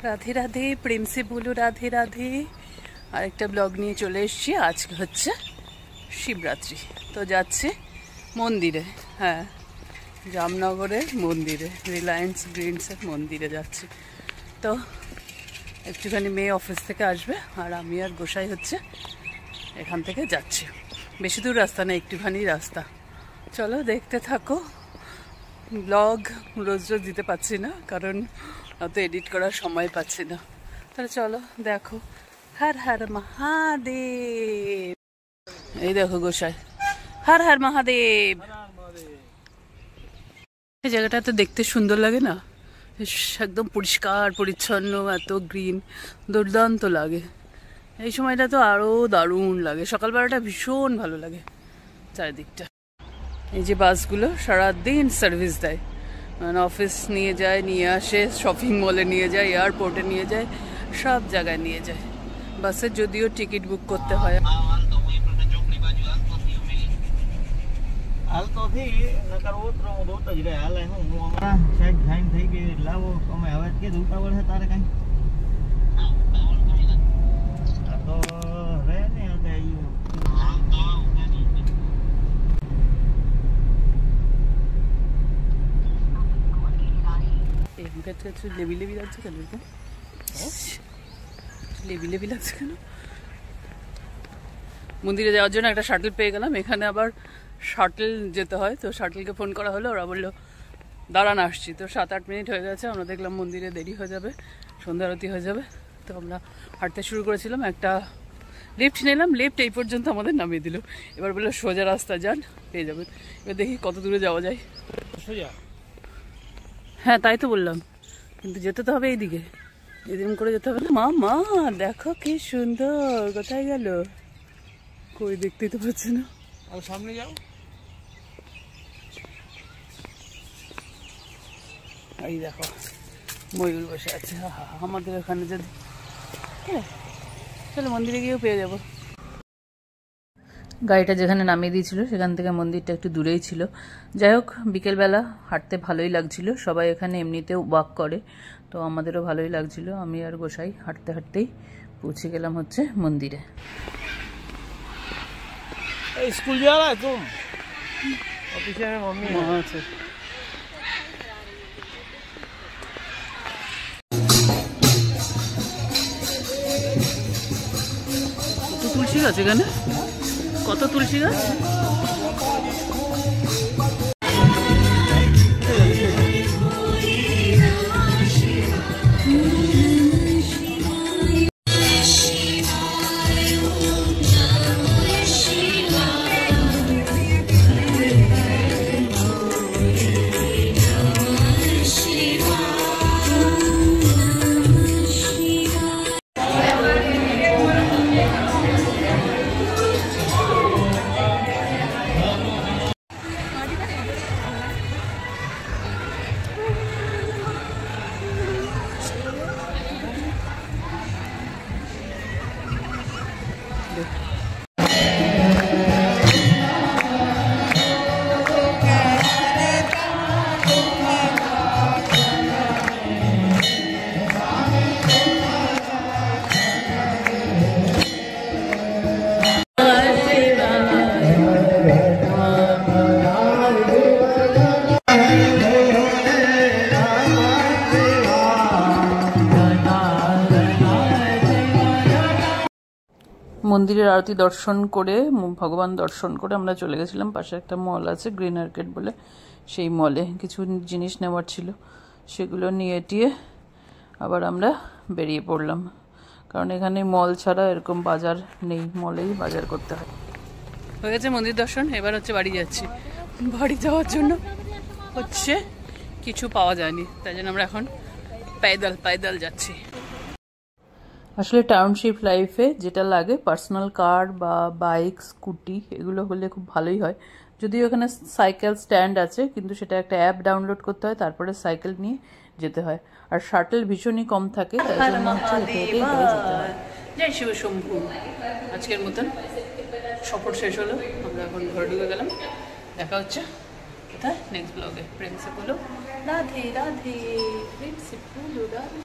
রাধে রাধে, প্রেম সে বলো রাধে রাধে। আরেকটা ব্লগ নিয়ে চলে এসেছি। আজকে হচ্ছে শিবরাত্রি, তো যাচ্ছি মন্দিরে। হ্যাঁ, জামনগরের মন্দিরে, রিলায়েন্স গ্রিনসের মন্দিরে যাচ্ছি। তো একটুখানি মেয়ে অফিস থেকে আসবে, আর আমি আর গোসাই হচ্ছে এখান থেকে যাচ্ছি। বেশি দূর রাস্তা না, একটুখানি রাস্তা। চলো দেখতে থাকো। ব্লগ রোজ রোজ দিতে পারছি না, কারণ অত এডিট করার সময় পাচ্ছি না। তাহলে চলো দেখো। হর হর মহাদেব। এই দেখো গোসাই, হর হর মহাদেব। এই জায়গাটা তো দেখতে সুন্দর লাগে না? একদম পরিষ্কার পরিচ্ছন্ন, এত গ্রিন, দুর্দান্ত লাগে। এই সময়টা তো আরো দারুণ লাগে। সকালবেলাটা ভীষণ ভালো লাগে চারিদিকটা। এই যে বাসগুলো সারাদিন সার্ভিস দেয়, মানে অফিস নিয়ে যায়, নিয়ে আসে, শপিং মলে নিয়ে যায়, এয়ারপোর্টে নিয়ে যায়, সব জায়গায় নিয়ে যায়। বাসের যদিও টিকিট বুক করতে হয়। હાલ તો થી નકર ઓતરો દોત જ રહે હાલે હું હમણાં સાઈડ ખાઈન થઈ ગઈ લાવો અમે હવે કે ઉતાવળ છે તારે કઈ આ તો રે ને હવે ઈ હાલ તો লেবি লেবি লাগছে কেন? লেবি লেবি লাগছে কেন? মন্দিরে যাওয়ার জন্য একটা শাটল পেয়ে গেলাম। এখানে আবার শাটল যেতে হয়, তো শাটলকে ফোন করা হলো, ওরা বললো দাঁড়ান আসছি। তো 7-8 মিনিট হয়ে গেছে। আমরা দেখলাম মন্দিরে দেরি হয়ে যাবে, সন্ধ্যা আরতি হয়ে যাবে। তো আমরা হাঁটতে শুরু করেছিলাম। একটা লিফট নিলাম, লিফট এই পর্যন্ত আমাদের নামিয়ে দিল। এবার বললো সোজা রাস্তা যান, পেয়ে যাবেন। এবার দেখি কত দূরে যাওয়া যায়। সোজা? হ্যাঁ তাই তো বললাম, কিন্তু যেতে তো হবে এইদিকে, এদিন করে যেতে হবে না। মা মা দেখো কি সুন্দর। কোথায় গেল? কই দেখতেই তো পাচ্ছি না। আর সামনে যাও। এই দেখো ময়ূর বসে আছে। আমাদের ওখানে যদি চলো মন্দিরে গিয়েও পেয়ে যাবো। গাড়িটা যেখানে নামিয়ে দিয়েছিল সেখান থেকে মন্দিরটা একটু দূরেই ছিল। যাই হোক, বিকেলবেলা হাঁটতে ভালোই লাগছিল। সবাই এখানে এমনিতেও ওয়াক করে, তো আমাদেরও ভালোই লাগছিল। আমি আর গোসাই হাঁটতে হাঁটতেই পৌঁছে গেলাম হচ্ছে মন্দিরে। स्कूल जा रहा है तुम? और पीछे में मम्मी वहाँ से কত তুলসী গাছ এখানে, কত তুলসী গাছ। মন্দিরের আরতি দর্শন করে, ভগবান দর্শন করে আমরা চলে গেছিলাম। পাশে একটা মল আছে গ্রিন আর্কেড বলে, সেই মলে কিছু জিনিস নেওয়ার ছিল, সেগুলো নিয়ে টিয়ে আবার আমরা বেরিয়ে পড়লাম। কারণ এখানে মল ছাড়া এরকম বাজার নেই, মলেই বাজার করতে হয়। হয়ে গেছে মন্দির দর্শন, এবার হচ্ছে বাড়ি যাচ্ছি। বাড়ি যাওয়ার জন্য হচ্ছে কিছু পাওয়া যায়নি, তাই জন্য আমরা এখন পায়দাল যাচ্ছি। আসলে টাউনশিপ লাইফে যেটা লাগে, পার্সোনাল কার বা বাইক, স্কুটি, এগুলো হলে খুব ভালোই হয়। যদিও এখানে সাইকেল স্ট্যান্ড আছে, কিন্তু সেটা একটা অ্যাপ ডাউনলোড করতে হয়, তারপরে সাইকেল নিয়ে যেতে হয়। আর শাটল ভীষণই কম থাকে, তাই জন্য হচ্ছে হেঁটে হেঁটেই করে যেতে হয়। জয় শিব শম্ভু। আজকের মতন সফর শেষ হলো, আমরা এখন ঘরে ঢুকে গেলাম। দেখা হচ্ছে কোথায় নেক্সট ব্লগে। প্রেম সে বলো রাধে রাধে, প্রেম সে বলো রাধে।